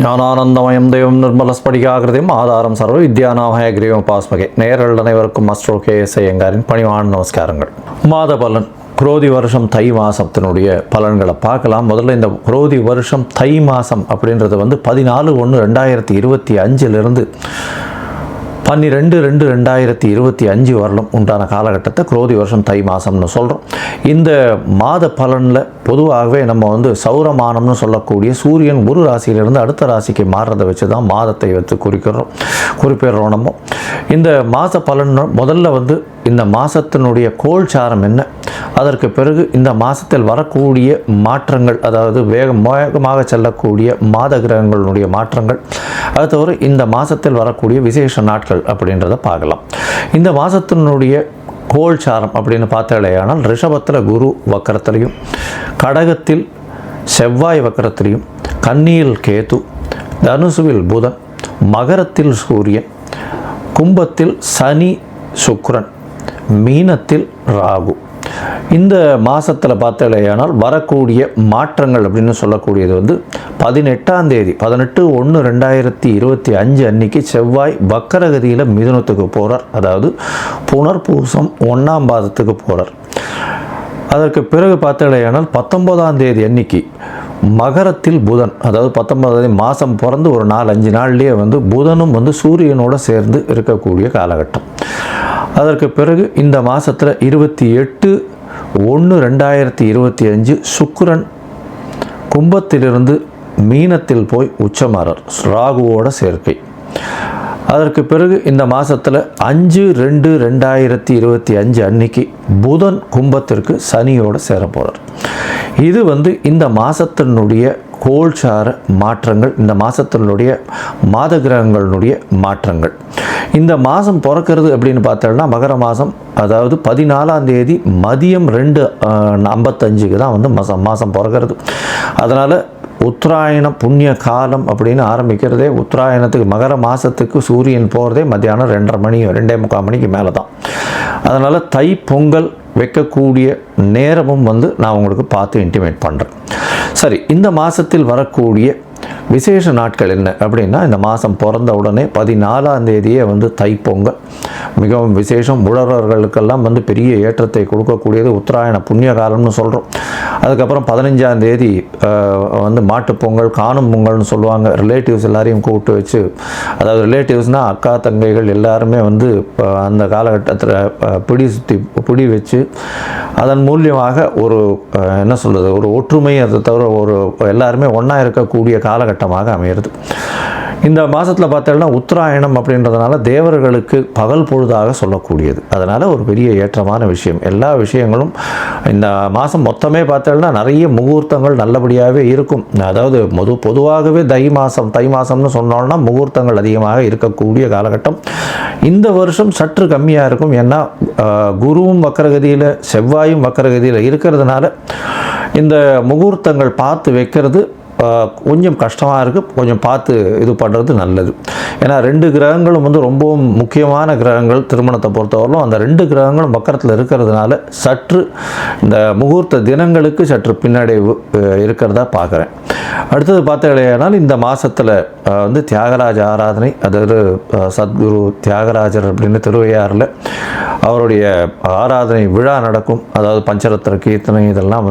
ஞானானந்தமயம் தெய்வம் நிர்மலஸ்படிகாகிருதியும் ஆதாரம் சர்வ வித்யாநாமய கிரீவம் பாஸ்மகே. நேயர்கள் அனைவருக்கும் அஸ்ட்ரோ KS ஐயங்காரின் பணிவான நமஸ்காரங்கள். மாத பலன் குரோதி வருஷம் தை மாதத்தினுடைய பலன்களை பார்க்கலாம். முதல்ல இந்த குரோதி வருஷம் தை மாதம் அப்படின்றது 14/1/2025 12/2/2025 வரலும் உண்டான காலகட்டத்தை குரோதி வருஷம் தை மாதம்னு சொல்கிறோம். இந்த மாத பலனில் பொதுவாகவே நம்ம சௌரமானம்னு சொல்லக்கூடிய சூரியன் ஒரு ராசியிலிருந்து அடுத்த ராசிக்கு மாறுறதை வச்சு தான் மாதத்தை வைத்து குறிப்பிடுறோம். நம்ம இந்த மாத பலன் முதல்ல இந்த மாதத்தினுடைய கோல்சாரம் என்ன, அதற்கு பிறகு இந்த மாதத்தில் வரக்கூடிய மாற்றங்கள், அதாவது வேகமாக செல்லக்கூடிய மாத கிரகங்களுடைய மாற்றங்கள், அது தவிர இந்த மாதத்தில் வரக்கூடிய விசேஷ நாட்கள் அப்படின்றத பார்க்கலாம். இந்த மாதத்தினுடைய கோல்சாரம் அப்படின்னு பார்த்தாலேயானால் ரிஷபத்தில் குரு வக்கரத்திலையும், கடகத்தில் செவ்வாய் வக்கரத்திலையும், கன்னியில் கேது, தனுசுவில் புதன், மகரத்தில் சூரியன், கும்பத்தில் சனி சுக்கிரன், மீனத்தில் ராகு. இந்த மாதத்தில் பார்த்தாலேயானால் வரக்கூடிய மாற்றங்கள் அப்படின்னு சொல்லக்கூடியது 18ஆம் தேதி 18/1/2025 அன்னைக்கு செவ்வாய் வக்கரகதியில் மிதுனத்துக்கு போகிறார். அதாவது புனர்பூசம் 1ஆம் பாதத்துக்கு போகிறார். அதற்கு பிறகு பார்த்தாலேயானால் 19ஆம் தேதி அன்னைக்கு மகரத்தில் புதன், அதாவது 19ஆம் தேதி மாதம் பிறந்து ஒரு 4-5 நாள்லேயே புதனும் சூரியனோடு சேர்ந்து இருக்கக்கூடிய காலகட்டம். அதற்கு பிறகு இந்த மாதத்தில் 28/1/2025 சுக்கிரன் கும்பத்திலிருந்து மீனத்தில் போய் உச்சமாறார், ராகுவோட சேர்க்கை. அதற்கு பிறகு இந்த மாதத்தில் 5/2/2025 அன்னைக்கு புதன் கும்பத்திற்கு சனியோடு சேர போகிறார். இது இந்த மாதத்தினுடைய கோல்சார மாற்றங்கள், இந்த மாதத்தினுடைய மாத கிரகங்களுடைய மாற்றங்கள். இந்த மாதம் பிறக்கிறது அப்படின்னு பார்த்தோம்னா மகர மாதம், அதாவது 14ஆம் தேதி மதியம் 2:55 தான் மாதம் பிறக்கிறது. அதனால் உத்தராயண புண்ணிய காலம் அப்படின்னு ஆரம்பிக்கிறதே உத்தராயணத்துக்கு மகர மாதத்துக்கு சூரியன் போகிறதே மத்தியானம் 2:30 மணிக்கு மேலே தான். அதனால் தை பொங்கல் வைக்கக்கூடிய நேரமும் நான் உங்களுக்கு பார்த்து இன்டிமேட் பண்ணுறேன். சரி, இந்த மாதத்தில் வரக்கூடிய விசேஷ நாட்கள் என்ன அப்படின்னா, இந்த மாதம் பிறந்த உடனே 14ஆம் தேதியே தைப்பொங்கல் மிகவும் விசேஷம். உழவர்களுக்கெல்லாம் பெரிய ஏற்றத்தை கொடுக்கக்கூடியது உத்தராயண புண்ணிய காலம்னு சொல்கிறோம். அதுக்கப்புறம் 15ஆம் தேதி மாட்டுப்பொங்கல், காணும் பொங்கல்னு சொல்லுவாங்க. ரிலேட்டிவ்ஸ் எல்லாரையும் கூப்பிட்டு வச்சு, அதாவது ரிலேட்டிவ்ஸ்னால் அக்கா தங்கைகள் எல்லாருமே அந்த காலகட்டத்தில் பிடி வச்சு அதன் மூலியமாக ஒரு என்ன சொல்கிறது, ஒரு ஒற்றுமை, அதை தவிர ஒரு எல்லாருமே ஒன்றா இருக்கக்கூடிய காலகட்டமாக அமையிறது. இந்த மாதத்தில் பார்த்தோம்னா உத்தராயணம் அப்படின்றதுனால தேவர்களுக்கு பகல் பொழுதாக சொல்லக்கூடியது. அதனால் ஒரு பெரிய ஏற்றமான விஷயம். எல்லா விஷயங்களும் இந்த மாதம் மொத்தமே பார்த்தோம்னா நிறைய முகூர்த்தங்கள் நல்லபடியாகவே இருக்கும். அதாவது பொதுவாகவே தை மாதம்னு சொன்னோம்னா முகூர்த்தங்கள் அதிகமாக இருக்கக்கூடிய காலகட்டம். இந்த வருஷம் சற்று கம்மியாக இருக்கும். ஏன்னா குருவும் வக்கரகதியில் செவ்வாயும் வக்கரகதியில் இருக்கிறதுனால இந்த முகூர்த்தங்கள் பார்த்து வைக்கிறது கொஞ்சம் கஷ்டமாக இருக்குது. கொஞ்சம் பார்த்து இது பண்ணுறது நல்லது. ஏன்னா 2 கிரகங்களும் ரொம்பவும் முக்கியமான கிரகங்கள் திருமணத்தை பொறுத்தவரையிலும். அந்த 2 கிரகங்களும் வக்கரத்தில் இருக்கிறதுனால சற்று இந்த முகூர்த்த தினங்களுக்கு சற்று பின்னடைவு இருக்கிறதா பார்க்குறேன். அடுத்தது பார்த்தீங்கன்னா இந்த மாதத்தில் தியாகராஜ ஆராதனை, அதாவது சத்குரு தியாகராஜர் அப்படின்னு திருவையாறில் அவருடைய ஆராதனை விழா நடக்கும். அதாவது பஞ்சரத்ன கீர்த்தனை இதெல்லாம்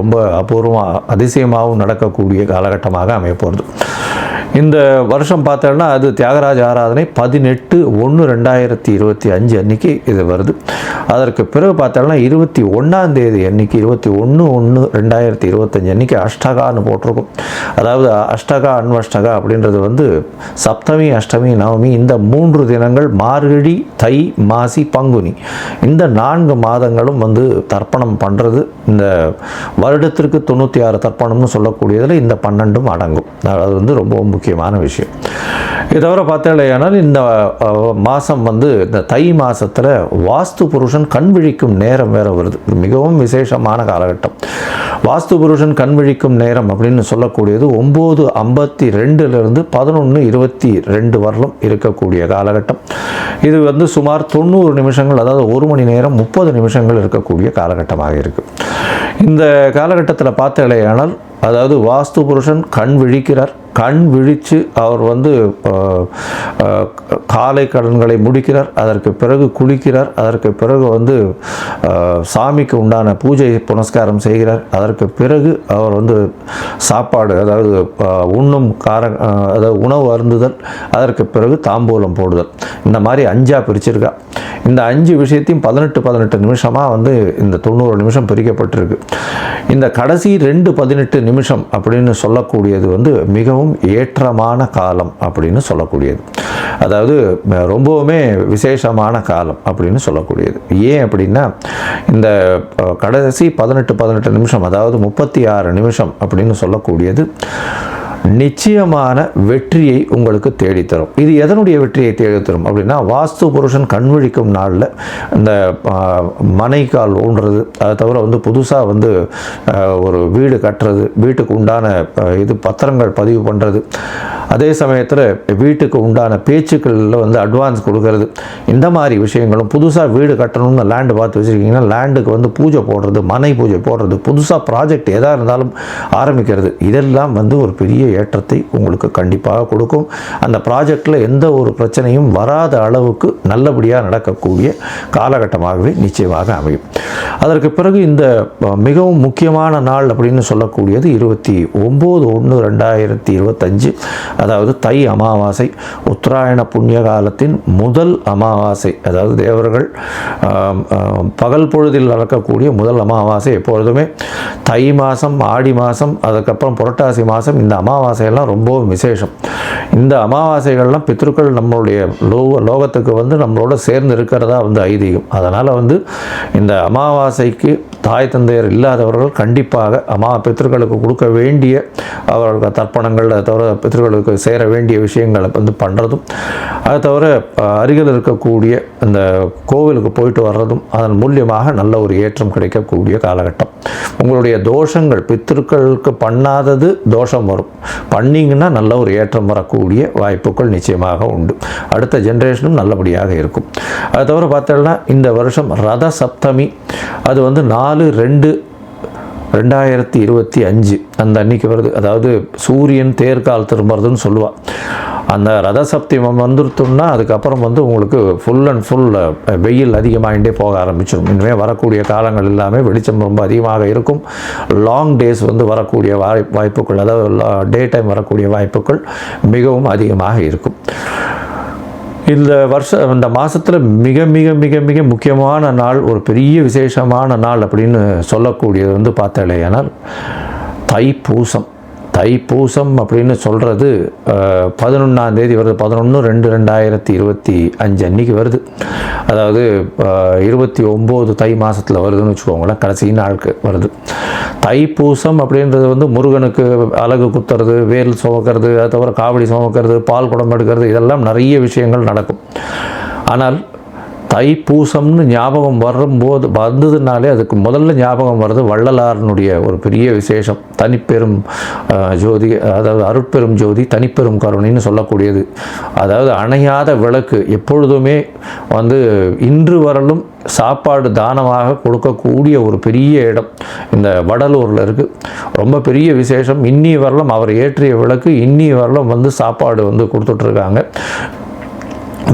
ரொம்ப அபூர்வமாக அதிசயமாகவும் நடக்கக்கூடிய காலகட்டமாக அமைய போகிறது. இந்த வருஷம் பார்த்தோம்னா அது தியாகராஜ ஆராதனை 18/1/2025 அன்னைக்கு இது வருது. அதற்கு பிறகு பார்த்தோம்னா 21ஆம் தேதி அன்னைக்கு 21/1/2025 அன்னைக்கு அஷ்டகான்னு போட்டிருக்கும். அதாவது அஷ்டகா அன்வஷ்டகா அப்படின்றது சப்தமி அஷ்டமி நவமி இந்த 3 தினங்கள் மார்கழி தை மாசி பங்குனி இந்த 4 மாதங்களும் தர்ப்பணம் பண்ணுறது. இந்த வருடத்திற்கு 96 தர்ப்பணம்னு சொல்லக்கூடியதில் இந்த 12ம் அடங்கும். அது ரொம்ப முக்கியமான விஷயம். இதை தவிர பார்த்தாலேயானால் இந்த மாதம் இந்த தை மாதத்தில் வாஸ்து புருஷன் கண் விழிக்கும் நேரம் வேறு வருது. மிகவும் விசேஷமான காலகட்டம். வாஸ்து புருஷன் கண் விழிக்கும் நேரம் அப்படின்னு சொல்லக்கூடியது 9:52 11:22 வரலும் இருக்கக்கூடிய காலகட்டம். இது சுமார் 90 நிமிஷங்கள், அதாவது 1 மணி நேரம் 30 நிமிஷங்கள் இருக்கக்கூடிய காலகட்டமாக இருக்குது. இந்த காலகட்டத்தில் பார்த்தாலேயானால் அதாவது வாஸ்து புருஷன் கண் விழிக்கிறார். கண் விழித்து அவர் வந்து காலை கடன்களை முடிக்கிறார், அதற்கு பிறகு குளிக்கிறார், அதற்கு பிறகு வந்து சாமிக்கு உண்டான பூஜை புனஸ்காரம் செய்கிறார், அதற்கு பிறகு அவர் வந்து சாப்பாடு அதாவது உண்ணும் அதாவது உணவு அருந்துதல், அதற்கு பிறகு தாம்பூலம் போடுதல், இந்த மாதிரி 5ஆக பிரிச்சிருக்கா. இந்த 5 விஷயத்தையும் 18 நிமிஷமாக வந்து இந்த 90 நிமிஷம் பிரிக்கப்பட்டிருக்கு. இந்த கடைசி 18 நிமிஷம் அப்படின்னு சொல்லக்கூடியது வந்து மிகவும் ஏற்றமான காலம் அப்படின்னு சொல்லக்கூடியது. அதாவது ரொம்பவுமே விசேஷமான காலம் அப்படின்னு சொல்லக்கூடியது. ஏன் அப்படின்னா இந்த கடைசி 18 நிமிஷம் அதாவது 36 நிமிஷம் அப்படின்னு சொல்லக்கூடியது நிச்சயமான வெற்றியை உங்களுக்கு தேடித்தரும். இது எதனுடைய வெற்றியை தேடித்தரும் அப்படின்னா, வாஸ்து புருஷன் கண்விழிக்கும் நாளில் இந்த மனைக்கால் ஊன்றது, அதை தவிர வந்து புதுசாக வந்து ஒரு வீடு கட்டுறது, வீட்டுக்கு உண்டான இது பத்திரங்கள் பதிவு பண்ணுறது, அதே சமயத்தில் வீட்டுக்கு உண்டான பேச்சுக்களில் வந்து அட்வான்ஸ் கொடுக்கறது, இந்த மாதிரி விஷயங்களும், புதுசாக வீடு கட்டணும்னு லேண்டு பார்த்து வச்சுருக்கீங்கன்னா லேண்டுக்கு வந்து பூஜை போடுறது, மனை பூஜை போடுறது, புதுசாக ப்ராஜெக்ட் எதாக இருந்தாலும் ஆரம்பிக்கிறது, இதெல்லாம் வந்து ஒரு பெரிய ஏற்றத்தை உங்களுக்கு கண்டிப்பாக கொடுக்கும். அந்த ப்ராஜெக்டில் எந்த ஒரு பிரச்சனையும் வராத அளவுக்கு நல்லபடியாக நடக்கக்கூடிய காலகட்டமாகவே நிச்சயமாக அமையும். அதற்கு பிறகு இந்த மிகவும் முக்கியமான நாள் அப்படின்னு சொல்லக்கூடியது 29/1/2025, அதாவது தை அமாவாசை, உத்தராயண புண்ணிய காலத்தின் முதல் அமாவாசை. அதாவது தேவர்கள் பகல் பொழுதில் நடக்கக்கூடிய முதல் அமாவாசை. எப்பொழுதுமே தை மாதம், ஆடி மாதம், அதுக்கப்புறம் புரட்டாசி மாதம், இந்த அமாவாசையெல்லாம் ரொம்ப விசேஷம். இந்த அமாவாசைகள்லாம் பித்ருக்கள் நம்மளுடைய லோகத்துக்கு வந்து நம்மளோட சேர்ந்து இருக்கிறதா வந்து ஐதீகம். அதனால் வந்து இந்த அமாவாசைக்கு தாய் தந்தையர் இல்லாதவர்கள் கண்டிப்பாக பித்ருக்களுக்கு கொடுக்க வேண்டிய அவர்களுக்கு தர்ப்பணங்கள், அதை தவிர பித்ருக்களுக்கு சேர வேண்டிய விஷயங்களை வந்து பண்ணுறதும், அதை தவிர அருகில் இருக்கக்கூடிய இந்த கோவிலுக்கு போயிட்டு வர்றதும் அதன் மூலியமாக நல்ல ஒரு ஏற்றம் கிடைக்கக்கூடிய காலகட்டம். உங்களுடைய தோஷங்கள் பித்ருக்களுக்கு பண்ணாதது தோஷம் வரும், பண்ணிங்கன்னா நல்ல ஒரு ஏற்றம் வரக்கூடிய வாய்ப்புகள் நிச்சயமாக உண்டு. அடுத்த ஜென்ரேஷனும் நல்லபடியாக இருக்கும். அதை தவிர பார்த்தோம்னா இந்த வருஷம் ரத சப்தமி, அது வந்து 4/2/2025 அந்த அன்னைக்கு வருது. அதாவது சூரியன் தேர்கால் திரும்புறதுன்னு சொல்லுவாள். அந்த ரத சப்தமம் வந்துருத்தோம்னா அதுக்கப்புறம் வந்து உங்களுக்கு ஃபுல் அண்ட் ஃபுல் வெயில் அதிகமாகிட்டே போக ஆரம்பிச்சிடும். இனிமேல் வரக்கூடிய காலங்கள் எல்லாமே வெளிச்சம் ரொம்ப அதிகமாக இருக்கும். லாங் டேஸ் வந்து வரக்கூடிய வாய்ப்புகள், அதாவது டே டைம் வரக்கூடிய வாய்ப்புகள் மிகவும் அதிகமாக இருக்கும். இந்த மாதத்தில் மிக மிக மிக மிக முக்கியமான நாள், ஒரு பெரிய விசேஷமான நாள் அப்படின்னு சொல்லக்கூடியது வந்து பார்த்தாலேயானால் தைப்பூசம். தைப்பூசம் அப்படின்னு சொல்கிறது 11ஆம் தேதி வருது. 11/2/2025 அன்றைக்கி வருது. அதாவது 29 தை மாதத்தில் வருதுன்னு வச்சுக்கோங்களேன், கடைசி நாளுக்கு வருது. தைப்பூசம் அப்படின்றது வந்து முருகனுக்கு அலகு குத்துறது, வேல் சுமக்கிறது, அதை தவிர காவடி சுமக்கிறது, பால் குடம் எடுக்கிறது, இதெல்லாம் நிறைய விஷயங்கள் நடக்கும். ஆனால் தைப்பூசம்னு ஞாபகம் வந்ததுனாலே அதுக்கு முதல்ல ஞாபகம் வர்றது வள்ளலாரனுடைய ஒரு பெரிய விசேஷம், தனிப்பெரும் ஜோதி, அதாவது அருட்பெரும் ஜோதி தனிப்பெரும் கருணைன்னு சொல்லக்கூடியது. அதாவது அணையாத விளக்கு, எப்பொழுதுமே வந்து இன்று வரலும் சாப்பாடு தானமாக கொடுக்கக்கூடிய ஒரு பெரிய இடம் இந்த வடலூரில் இருக்குது. ரொம்ப பெரிய விசேஷம். இன்னி வரலும் அவர் ஏற்றிய விளக்கு இன்னி வரலும் வந்து சாப்பாடு வந்து கொடுத்துட்ருக்காங்க.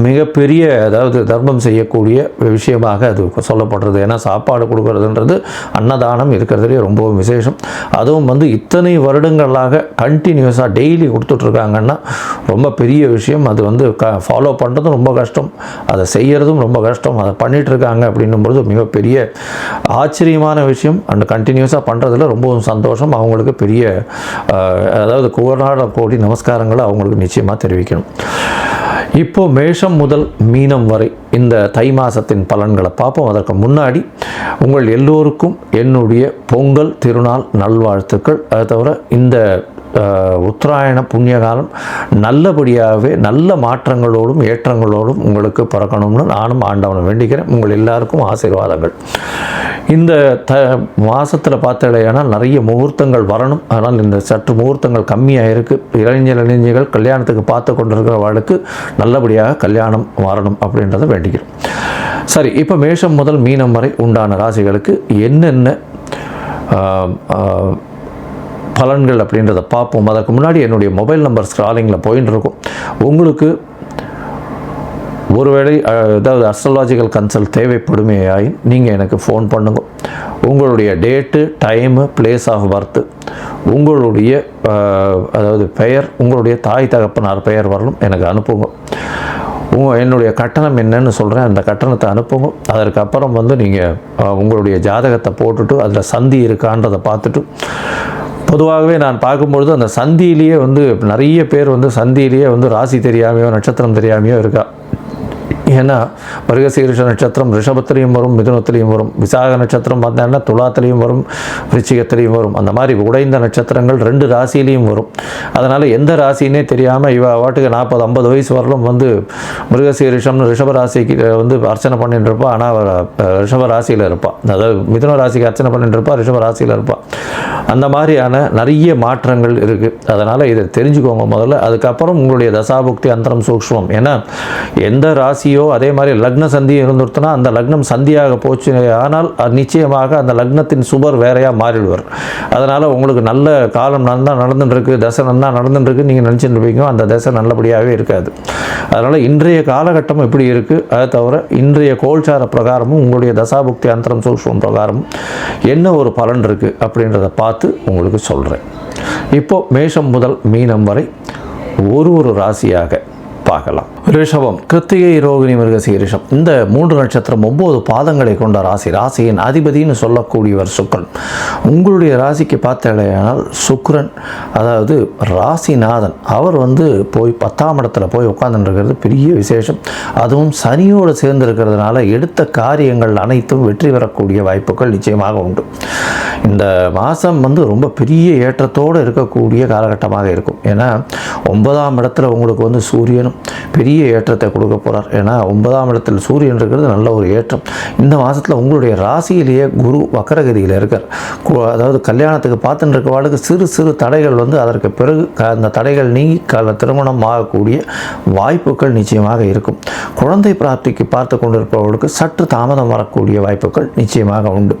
மிகப்பெரிய அதாவது தர்மம் செய்யக்கூடிய விஷயமாக அது சொல்லப்படுறது. ஏன்னா சாப்பாடு கொடுக்கறதுன்றது அன்னதானம் இருக்கிறதுலே ரொம்பவும் விசேஷம். அதுவும் வந்து இத்தனை வருடங்களாக கண்டினியூஸாக டெய்லி கொடுத்துட்ருக்காங்கன்னா ரொம்ப பெரிய விஷயம். அது வந்து ஃபாலோ பண்ணுறதும் ரொம்ப கஷ்டம், அதை செய்கிறதும் ரொம்ப கஷ்டம். அதை பண்ணிகிட்ருக்காங்க அப்படின்னும்பொழுது மிகப்பெரிய ஆச்சரியமான விஷயம். அண்ட் கண்டினியூஸாக பண்ணுறதுல ரொம்பவும் சந்தோஷம். அவங்களுக்கு பெரிய அதாவது கோடி நமஸ்காரங்களை அவங்களுக்கு நிச்சயமாக தெரிவிக்கணும். இப்போது மேஷம் முதல் மீனம் வரை இந்த தை மாதத்தின் பலன்களை பார்ப்போம். அதற்கு முன்னாடி உங்கள் எல்லோருக்கும் என்னுடைய பொங்கல் திருநாள் நல்வாழ்த்துக்கள். அதை தவிர இந்த உத்தராயண புண்ணியகாலம் நல்லபடியாகவே நல்ல மாற்றங்களோடும் ஏற்றங்களோடும் உங்களுக்கு பிறக்கணும்னு நானும் ஆண்டவனை வேண்டிக்கிறேன். உங்கள் எல்லாருக்கும் ஆசீர்வாதங்கள். இந்த மாதத்தில் பார்த்தாலேயானால் நிறைய முகூர்த்தங்கள் வரணும். அதனால் இந்த சற்று முகூர்த்தங்கள் கம்மியாக இருக்குது. இளைஞர்கள் கல்யாணத்துக்கு பார்த்து கொண்டிருக்கிறவர்களுக்கு நல்லபடியாக கல்யாணம் வரணும் அப்படின்றத வேண்டிக்கிறோம். சரி, இப்போ மேஷம் முதல் மீனம் வரை உண்டான ராசிகளுக்கு என்னென்ன பலன்கள் அப்படின்றத பார்ப்போம். அதற்கு முன்னாடி என்னுடைய மொபைல் நம்பர் ஸ்க்ராலிங்கில் போயின்னு இருக்கும். உங்களுக்கு ஒருவேளை ஏதாவது அஸ்ட்ராலாஜிக்கல் கன்சல்ட் தேவைப்படுமையாயின் நீங்கள் எனக்கு ஃபோன் பண்ணுங்க. உங்களுடைய date, time, place of birth, உங்களுடைய அதாவது பெயர், உங்களுடைய தாய் தகப்பனார் பெயர் வரலும் எனக்கு அனுப்புங்க. என்னுடைய கட்டணம் என்னன்னு சொல்கிறேன், அந்த கட்டணத்தை அனுப்புங்க. அதற்கப்புறம் நீங்கள் உங்களுடைய ஜாதகத்தை போட்டுட்டு அதில் சந்தி இருக்கான்றதை பார்த்துட்டு, பொதுவாகவே நான் பார்க்கும்பொழுது அந்த சந்தியிலேயே நிறைய பேர் சந்தியிலேயே ராசி தெரியாமையோ நட்சத்திரம் தெரியாமையோ இருக்கா. ஏன்னா மிருகசீரிஷ நட்சத்திரம் ரிஷபத்திலையும் வரும், மிதுனத்திலையும் வரும். விசாக நட்சத்திரம் பார்த்தீங்கன்னா துலாத்திலையும் வரும், விருச்சிகத்திலையும் வரும். அந்த மாதிரி உடைந்த நட்சத்திரங்கள் 2 ராசியிலையும் வரும். அதனால் எந்த ராசினே தெரியாமல் இவ வாட்டுக்கு 40-50 வயசு வரலும் மிருகசீரிஷம்னு ரிஷப ராசிக்கு அர்ச்சனை பண்ணிட்டு இருப்பாள். ஆனால் ரிஷப ராசியில் இருப்பாள். அதாவது மிதுன ராசிக்கு அர்ச்சனை பண்ணிட்டு இருப்பாள், ரிஷப ராசியில் இருப்பாள். அந்த மாதிரியான நிறைய மாற்றங்கள் இருக்குது. அதனால் இதை தெரிஞ்சுக்கோங்க முதல்ல. அதுக்கப்புறம் உங்களுடைய தசாபுக்தி அந்தரம் சூக்ஷ்மம். ஏன்னா எந்த ராசியோ அதே மாதிரி லக்ன சந்தி இருந்துருத்துனா அந்த லக்னம் சந்தியாக போச்சு ஆனால் நிச்சயமாக அந்த லக்னத்தின் சுபர் வேறையாக மாறிடுவார். அதனால் உங்களுக்கு நல்ல காலம் நல்லா நடந்துட்டுருக்கு, தசை நல்லா நடந்துட்டுருக்கு நீங்கள் நினச்சிட்டு இருப்பீங்க, அந்த தசை நல்லபடியாகவே இருக்காது. அதனால் இன்றைய காலகட்டம் எப்படி இருக்குது, அதை தவிர இன்றைய கோல்சார பிரகாரமும் உங்களுடைய தசாபுக்தி அந்தரம் சூக்ஷ்மம் பிரகாரமும் என்ன ஒரு பலன் இருக்குது அப்படின்றத பார்த்து உங்களுக்கு சொல்கிறேன். இப்போது மேஷம் முதல் மீனம் வரை ஒரு ராசியாக பார்க்கலாம். ரிஷபம், கிருத்திகை, ரோகிணி, மிருகசீரிஷம் இந்த 3 நட்சத்திரம் 9 பாதங்களை கொண்ட ராசி. ராசியின் அதிபதினு சொல்லக்கூடியவர் சுக்கிரன். உங்களுடைய ராசிக்கு பார்த்தேனால் சுக்கிரன் அதாவது ராசிநாதன் அவர் போய் 10ஆம் இடத்துல போய் உட்கார்ந்துருக்கிறது பெரிய விசேஷம். அதுவும் சனியோடு சேர்ந்து இருக்கிறதுனால எடுத்த காரியங்கள் அனைத்தும் வெற்றி பெறக்கூடிய வாய்ப்புகள் நிச்சயமாக உண்டு. இந்த மாதம் ரொம்ப பெரிய ஏற்றத்தோடு இருக்கக்கூடிய காலகட்டமாக இருக்கும். ஏன்னா 9ஆம் இடத்துல உங்களுக்கு சூரியனும் பெரிய ஏற்றத்தை கொடுக்க போகிறார். ஏன்னா 9ஆம் இடத்தில் சூரியன் இருக்கிறது நல்ல ஒரு ஏற்றம். இந்த மாதத்தில் உங்களுடைய ராசியிலேயே குரு வக்கரகதியில் இருக்கார். அதாவது கல்யாணத்துக்கு பார்த்துட்டு இருக்கவாளுக்கு சிறு தடைகள் அதற்கு பிறகு அந்த தடைகள் நீங்கி திருமணம் ஆகக்கூடிய வாய்ப்புகள் நிச்சயமாக இருக்கும். குழந்தை பிராப்திக்கு பார்த்து கொண்டிருப்பவர்களுக்கு சற்று தாமதம் வரக்கூடிய வாய்ப்புகள் நிச்சயமாக உண்டு.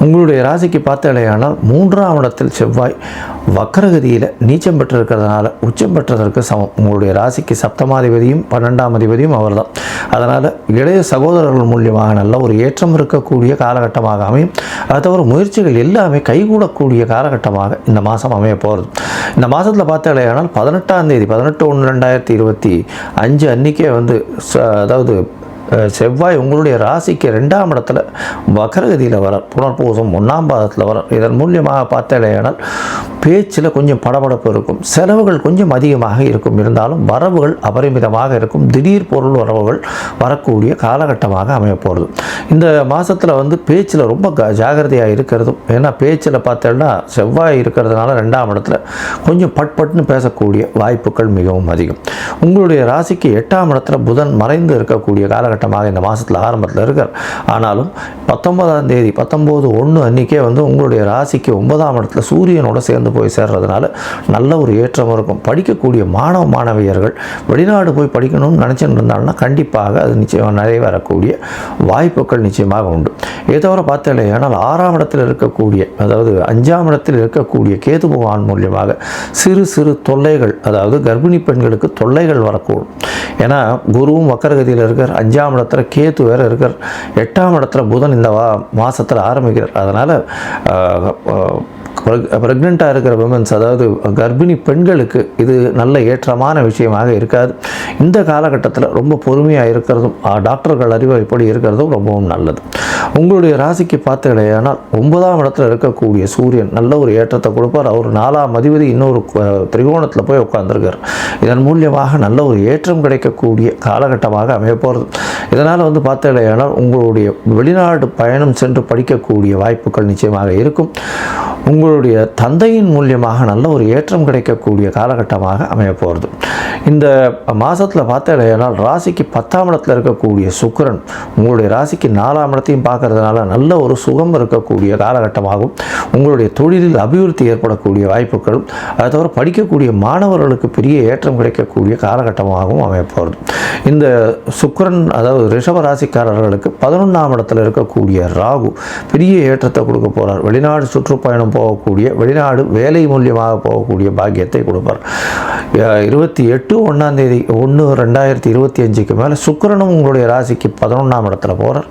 உங்களுடைய ராசிக்கு பார்த்தாலேயானால் 3ஆம் இடத்தில் செவ்வாய் வக்கரகதியில் நீச்சம் பெற்றிருக்கிறதுனால உச்சம் பெற்றதற்கு சமம். உங்களுடைய ராசிக்கு சப்தமாதிபதியும் 12ஆம் அதிபதியும் அவர்தான். அதனால் இளைய சகோதரர்கள் மூலியமாக நல்ல ஒரு ஏற்றம் இருக்கக்கூடிய காலகட்டமாக அமையும். அது தவிர முயற்சிகள் எல்லாமே கைகூடக்கூடிய காலகட்டமாக இந்த மாதம் அமைய போகிறது. இந்த மாதத்தில் பார்த்தாலேயானால் 18ஆம் தேதி 18/1/2025 அன்றைக்கே அதாவது செவ்வாய் உங்களுடைய ராசிக்கு 2ஆம் இடத்துல வக்கரகதியில் வரார். புனர்பூசம் 1ஆம் பாதத்தில் வரார். இதன் மூலியமாக பார்த்தாலேயானால் பேச்சில் கொஞ்சம் படபடப்பு இருக்கும், செலவுகள் கொஞ்சம் அதிகமாக இருக்கும். இருந்தாலும் வரவுகள் அபரிமிதமாக இருக்கும். திடீர் பொருள் வரவுகள் வரக்கூடிய காலகட்டமாக அமைய போகிறது. இந்த மாதத்தில் பேச்சில் ரொம்ப ஜாகிரதையாக இருக்கிறதும். ஏன்னா பேச்சில் பார்த்தோன்னா செவ்வாய் இருக்கிறதுனால 2ஆம் இடத்துல கொஞ்சம் பட்பட்னு பேசக்கூடிய வாய்ப்புகள் மிகவும் அதிகம். உங்களுடைய ராசிக்கு 8ஆம் இடத்துல புதன் மறைந்து இருக்கக்கூடிய காலகட்டமாக இந்த மாதத்தில் ஆரம்பத்தில் இருக்கார். ஆனாலும் 19ஆம் தேதி 19/1 அன்றைக்கே உங்களுடைய ராசிக்கு 9ஆம் இடத்துல சூரியனோட சேர்ந்து போய் சேர்றதுனால நல்ல ஒரு ஏற்றம் இருக்கும். படிக்கக்கூடிய மாணவியர்கள் வெளிநாடு போய் படிக்கணும்னு நினச்சிட்டு இருந்தாங்கன்னா கண்டிப்பாக அது நிச்சயமாக நிறைவேறக்கூடிய வாய்ப்புகள் நிச்சயமாக உண்டு. இதை தவிர பார்த்தேன் ஆனால் 6ஆம் இடத்தில் இருக்கக்கூடிய அதாவது 5ஆம் இடத்தில் இருக்கக்கூடிய கேது பகவான் மூலியமாக சிறு தொல்லைகள் அதாவது கர்ப்பிணி பெண்களுக்கு தொல்லைகள் வரக்கூடும். ஏன்னா குருவும் வக்கரகதியில் இருக்கார், 5ஆம் இடத்துல கேது வேறு இருக்கார், 8ஆம் இடத்துல புதன் இந்த மாதத்தில் ஆரம்பிக்கிறார். அதனால் ப்ரெக்னெண்ட்டாக இருக்கிற விமன்ஸ் அதாவது கர்ப்பிணி பெண்களுக்கு இது நல்ல ஏற்றமான விஷயமாக இருக்காது. இந்த காலகட்டத்தில் ரொம்ப பொறுமையாக இருக்கிறதும் டாக்டர்கள் அறிவுரைப்படி இருக்கிறதும் ரொம்பவும் நல்லது. உங்களுடைய ராசிக்கு பார்த்தீங்கன்னா 9ஆம் இடத்துல இருக்கக்கூடிய சூரியன் நல்ல ஒரு ஏற்றத்தை கொடுப்பார். அவர் 4ஆம் அதிபதி இன்னொரு திரிகோணத்தில் போய் உட்கார்ந்துருக்கார். இதன் மூலியமாக நல்ல ஒரு ஏற்றம் கிடைக்கக்கூடிய காலகட்டமாக அமைய போகிறது. இதனால் பார்த்தீங்கன்னா உங்களுடைய வெளிநாடு பயணம் சென்று படிக்கக்கூடிய வாய்ப்புகள் நிச்சயமாக இருக்கும். உங்களுடைய தந்தையின் மூலியமாக நல்ல ஒரு ஏற்றம் கிடைக்கக்கூடிய காலகட்டமாக அமைய போகிறது. இந்த மாதத்தில் பார்த்தீங்கன்னா ராசிக்கு 10ஆம் இடத்துல இருக்கக்கூடிய சுக்கிரன் உங்களுடைய ராசிக்கு 4ஆம் இடத்தையும் பார்க்கறதுனால நல்ல ஒரு சுகம் இருக்கக்கூடிய காலகட்டமாகவும் உங்களுடைய தொழிலில் அபிவிருத்தி ஏற்படக்கூடிய வாய்ப்புகளும் அதை தவிர படிக்கக்கூடிய மாணவர்களுக்கு பெரிய ஏற்றம் கிடைக்கக்கூடிய காலகட்டமாகவும் அமைய போகிறது. இந்த சுக்கிரன் அதாவது ரிஷப ராசிக்காரர்களுக்கு 11ஆம் இடத்துல இருக்கக்கூடிய ராகு பெரிய ஏற்றத்தை கொடுக்க போகிறார். வெளிநாடு சுற்றுப்பயணம் போகக்கூடிய, வெளிநாடு வேலை மூலியமாக போகக்கூடிய பாக்கியத்தை கொடுப்பார். 28/1/2025 மேலே சுக்கிரனும் உங்களுடைய ராசிக்கு 11ஆம் இடத்துல போகிறார்.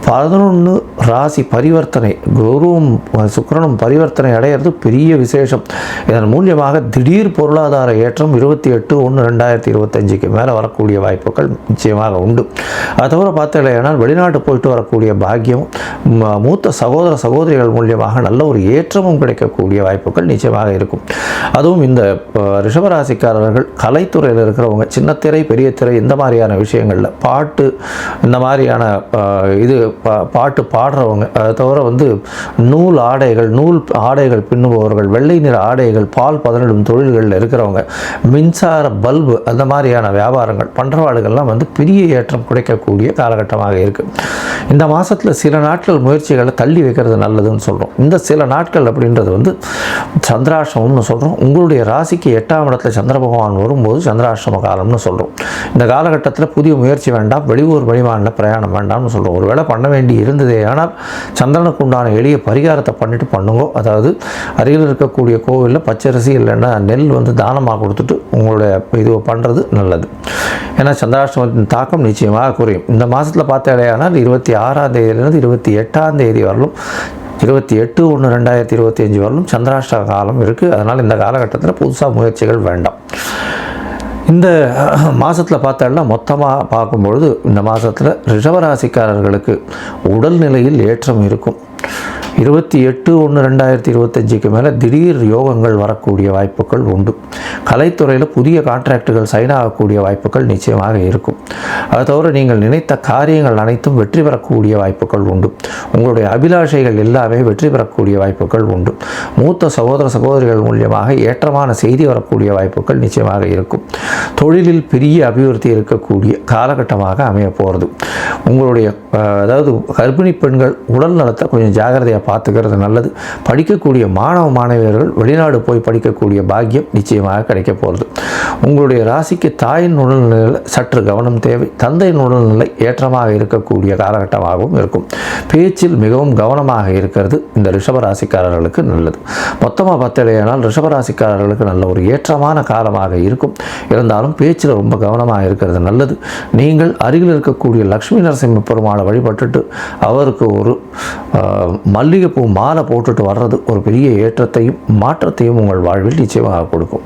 11 ராசி பரிவர்த்தனை, குருவும் சுக்கிரனும் பரிவர்த்தனை அடையிறது பெரிய விசேஷம். இதன் மூலியமாக திடீர் பொருளாதார ஏற்றம் 28/1/2025 மேலே வரக்கூடிய வாய்ப்புகள் நிச்சயமாக உண்டு. அது தவிர பார்த்தீங்கன்னா வெளிநாட்டு போயிட்டு வரக்கூடிய பாக்கியம், மூத்த சகோதர சகோதரிகள் மூலியமாக நல்ல ஒரு ஏற்றமும் கிடைக்கக்கூடிய வாய்ப்புகள் நிச்சயமாக இருக்கும். அதுவும் இந்த ரிஷபராசிக்காரர்கள் கலைத்துறையில் இருக்கிறவங்க, சின்ன திரை பெரிய திரை இந்த மாதிரியான விஷயங்களில் பாட்டு, இந்த மாதிரியான பாட்டு பாடுறவங்க, அதை தவிர நூல் ஆடைகள் பின்னுபவர்கள், வெள்ளை நிற ஆடைகள், பால் பதனிடும் தொழில்களில் இருக்கிறவங்க, மின்சார பல்பு அந்த மாதிரியான வியாபாரங்கள் பண்ணுறவாளுகள்லாம் பெரிய ஏற்றம் கிடைக்கக்கூடிய காலகட்டமாக இருக்குது. இந்த மாதத்தில் சில நாட்கள் முயற்சிகளை தள்ளி வைக்கிறது நல்லதுன்னு சொல்கிறோம். இந்த சில நாட்கள் அப்படின்றது சந்திராஷ்டமம்னு சொல்கிறோம். உங்களுடைய ராசிக்கு 8ஆம் இடத்துல சந்திர பகவான் வரும்போது சந்திராஷ்டம காலம்னு சொல்கிறோம். இந்த காலகட்டத்தில் புதிய முயற்சி வேண்டாம், வெளியூர் வெளிமாநில பிரயாணம் வேண்டாம்னு சொல்கிறோம். ஒரு வேளை பண்ண வேண்டி இருந்ததே ஆனால் சந்திரனுக்கு உண்டான எளிய பரிகாரத்தை பண்ணிட்டு பண்ணுங்க. அதாவது அருகில் இருக்கக்கூடிய கோவிலில் பச்சரிசி இல்லைன்னா நெல் தானமாக கொடுத்துட்டு உங்களுடைய இது பண்ணுறது நல்லது. ஏன்னா சந்திராஷ்டமத்தின் தாக்கம் நிச்சயமாக குறையும். இந்த மாதத்தில் பார்த்தாலேயானால் 26ஆம் தேதியிலிருந்து 28ஆம் தேதி வரலும், 28/1/2025 வரலும் சந்திராஷ்டம காலம் இருக்குது. அதனால் இந்த காலகட்டத்தில் புதுசாக முயற்சிகள் வேண்டாம். இந்த மாதத்தில் பார்த்தோம்னா மொத்தமாக பார்க்கும்பொழுது இந்த மாதத்தில் ரிஷபராசிக்காரர்களுக்கு உடல்நிலையில் ஏற்றம் இருக்கும். 28/1/2025 மேலே திடீர் யோகங்கள் வரக்கூடிய வாய்ப்புகள் உண்டு. கலைத்துறையில் புதிய கான்ட்ராக்டுகள் சைன் ஆகக்கூடிய வாய்ப்புகள் நிச்சயமாக இருக்கும். அது தவிர நீங்கள் நினைத்த காரியங்கள் அனைத்தும் வெற்றி பெறக்கூடிய வாய்ப்புகள் உண்டு. உங்களுடைய அபிலாஷைகள் எல்லாமே வெற்றி பெறக்கூடிய வாய்ப்புகள் உண்டு. மூத்த சகோதர சகோதரிகள் மூலியமாக ஏற்றமான செய்தி வரக்கூடிய வாய்ப்புகள் நிச்சயமாக இருக்கும். தொழிலில் பெரிய அபிவிருத்தி இருக்கக்கூடிய காலகட்டமாக அமைய போகிறது. உங்களுடைய அதாவது கர்ப்பிணி பெண்கள் உடல் நலத்தை கொஞ்சம் ஜாகிரதையாக பார்த்துக்கிறது நல்லது. படிக்கக்கூடிய மாணவ மாணவியர்கள் வெளிநாடு போய் படிக்கக்கூடிய பாக்கியம் நிச்சயமாக கிடைக்க போகிறது. உங்களுடைய ராசிக்கு தாயின் உடல்நிலையில் சற்று கவனம் தேவை. தந்தையின் உடல்நிலை ஏற்றமாக இருக்கக்கூடிய காலகட்டமாகவும் இருக்கும். பேச்சில் மிகவும் கவனமாக இருக்கிறது இந்த ரிஷபராசிக்காரர்களுக்கு நல்லது. மொத்தமாக பார்த்தலையானால் ரிஷபராசிக்காரர்களுக்கு நல்ல ஒரு ஏற்றமான காலமாக இருக்கும். இருந்தாலும் பேச்சில் ரொம்ப கவனமாக இருக்கிறது நல்லது. நீங்கள் அருகில் இருக்கக்கூடிய லக்ஷ்மி நரசிம்ம பெருமாளை வழிபட்டுட்டு அவருக்கு ஒரு மல்லிகைப்பூ மாலை போட்டுட்டு வர்றது ஒரு பெரிய ஏற்றத்தையும் மாற்றத்தையும் உங்கள் வாழ்வில் நிச்சயமாக கொடுக்கும்.